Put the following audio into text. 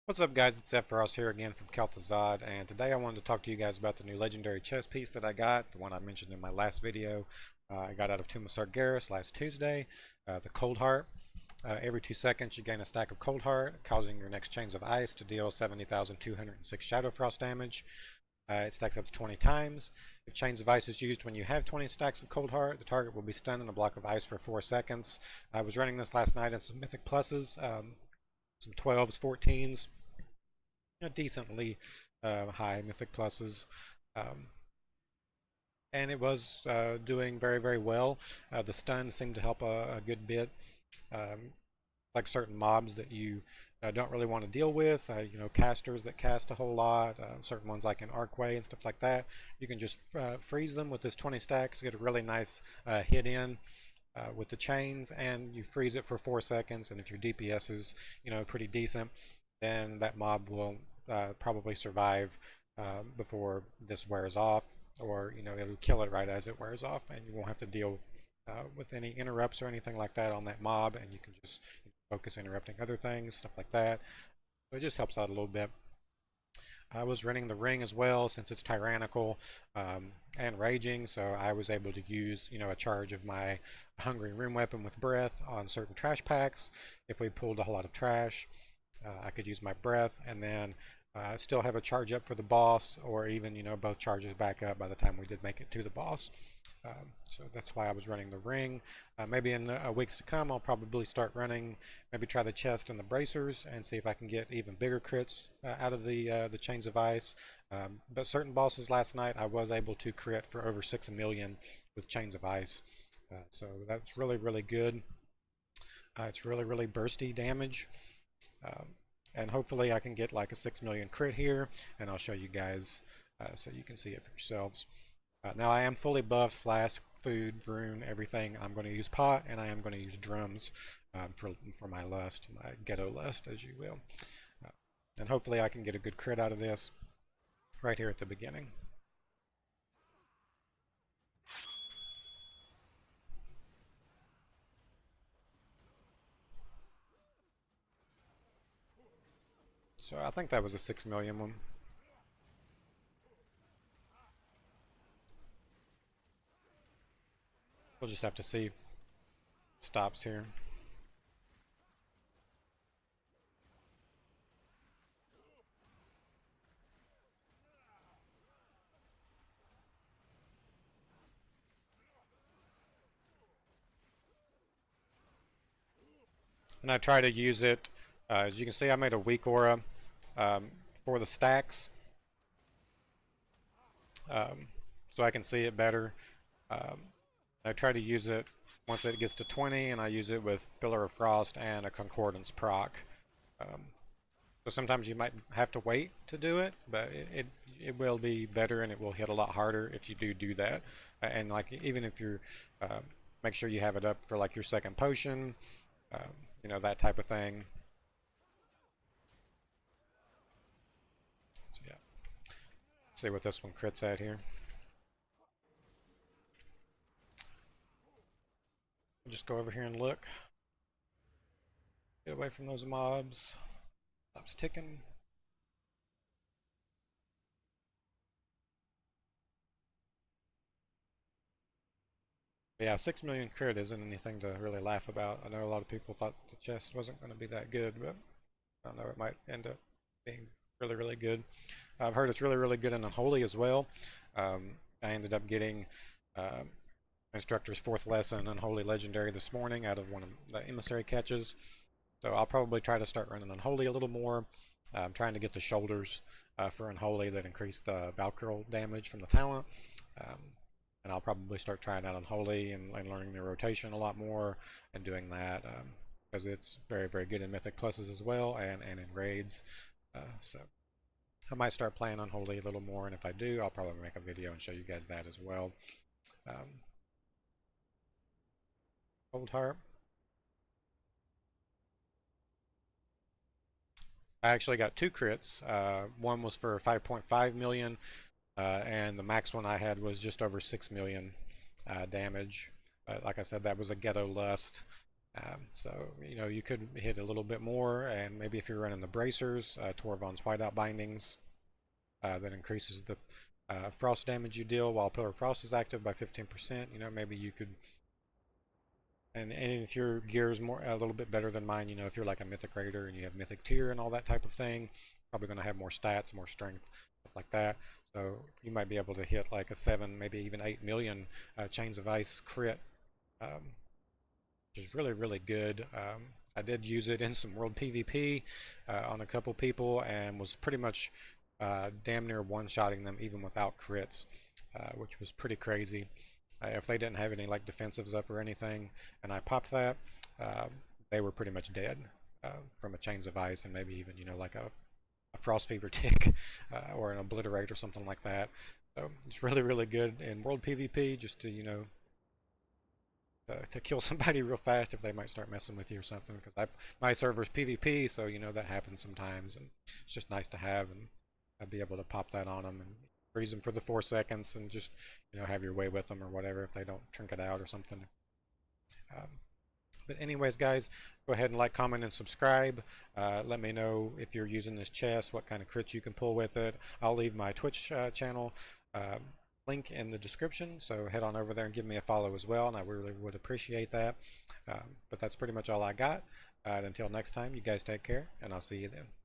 What's up, guys? It's Zephyros here again from Kel'Thuzad, and today I wanted to talk to you guys about the new legendary chest piece that I got, the one I mentioned in my last video. I got out of Tomb of Sargeras last Tuesday, the Cold Heart. Every 2 seconds you gain a stack of Cold Heart, causing your next Chains of Ice to deal 70,206 Shadow Frost damage. It stacks up to 20 times. If Chains of Ice is used when you have 20 stacks of Cold Heart, the target will be stunned in a block of ice for 4 seconds. I was running this last night in some Mythic Pluses, some 12s, 14s, decently high Mythic Pluses. And it was doing very, very well. The stun seemed to help a good bit. Like certain mobs that you don't really want to deal with, casters that cast a whole lot, certain ones like in Arcway and stuff like that. You can just freeze them with this 20 stacks, get a really nice hit in with the chains, and you freeze it for 4 seconds. And if your DPS is, pretty decent, then that mob will probably survive before this wears off, or it'll kill it right as it wears off, and you won't have to deal with any interrupts or anything like that on that mob, and you can just focus interrupting other things, stuff like that. So it just helps out a little bit. I was running the ring as well, since it's tyrannical and raging, so I was able to use a charge of my hungry rune weapon with breath on certain trash packs. If we pulled a whole lot of trash, I could use my breath, and then still have a charge up for the boss, or even both charges back up by the time we did make it to the boss. So that's why I was running the ring. Maybe in weeks to come, I'll probably start running, maybe try the chest and the bracers and see if I can get even bigger crits out of the Chains of Ice. But certain bosses last night, I was able to crit for over 6 million with Chains of Ice. So that's really, really good. It's really, really bursty damage. And hopefully I can get like a 6 million crit here, and I'll show you guys so you can see it for yourselves. Now I am fully buffed, flask, food, rune, everything. I'm going to use pot, and I am going to use drums for my lust, my ghetto lust, as you will. And hopefully I can get a good crit out of this right here at the beginning. So I think that was a 6 million one. We'll just have to see. Stops here. And I try to use it. As you can see, I made a weak aura for the stacks, so I can see it better. I try to use it once it gets to 20, and I use it with Pillar of Frost and a Concordance proc. So sometimes you might have to wait to do it, but it will be better, and it will hit a lot harder if you do that. And like, even if you're make sure you have it up for like your second potion, that type of thing. So yeah, see what this one crits at here. Just go over here and look. Get away from those mobs. Stops ticking. Yeah, 6 million crit isn't anything to really laugh about. I know a lot of people thought the chest wasn't going to be that good, but I don't know, it might end up being really, really good. I've heard it's really, really good in Unholy as well. I ended up getting Instructor's 4th lesson Unholy Legendary this morning out of one of the emissary catches. So I'll probably try to start running Unholy a little more. I'm trying to get the shoulders for Unholy that increase the Valkyrie damage from the talent. And I'll probably start trying out Unholy and learning the rotation a lot more and doing that, because it's very, very good in Mythic Pluses as well, and in raids. So I might start playing Unholy a little more, and if I do, I'll probably make a video and show you guys that as well. Cold Heart. I actually got 2 crits. One was for 5.5 million, and the max one I had was just over 6 million damage. Like I said, that was a Ghetto Lust, So, you know, you could hit a little bit more, and maybe if you're running the bracers, Torvon's whiteout bindings, that increases the frost damage you deal while Pillar Frost is active by 15%. You know, maybe you could, and if your gear is more a little bit better than mine, you know, if you're like a Mythic Raider and you have Mythic Tier and all that type of thing, probably going to have more stats, more strength, stuff like that. So you might be able to hit like a 7, maybe even 8 million Chains of Ice crit, which is really, really good. I did use it in some World PvP on a couple people and was pretty much damn near one-shotting them even without crits, which was pretty crazy. If they didn't have any like defensives up or anything, and I popped that, uh, they were pretty much dead from a Chains of Ice and maybe even, you know, like a Frost Fever tick or an Obliterate or something like that. So it's really, really good in World PvP just to, you know, to kill somebody real fast if they might start messing with you or something. Because my server's PvP, so you know that happens sometimes, and it's just nice to have, and I'd be able to pop that on them and freeze them for the 4 seconds, and just, you know, have your way with them or whatever if they don't trinket out or something. Um, but anyways, guys, go ahead and like, comment, and subscribe. Let me know if you're using this chest, what kind of crits you can pull with it. I'll leave my Twitch channel link in the description, so head on over there and give me a follow as well, and I really would appreciate that. But that's pretty much all I got. Until next time, you guys take care, and I'll see you then.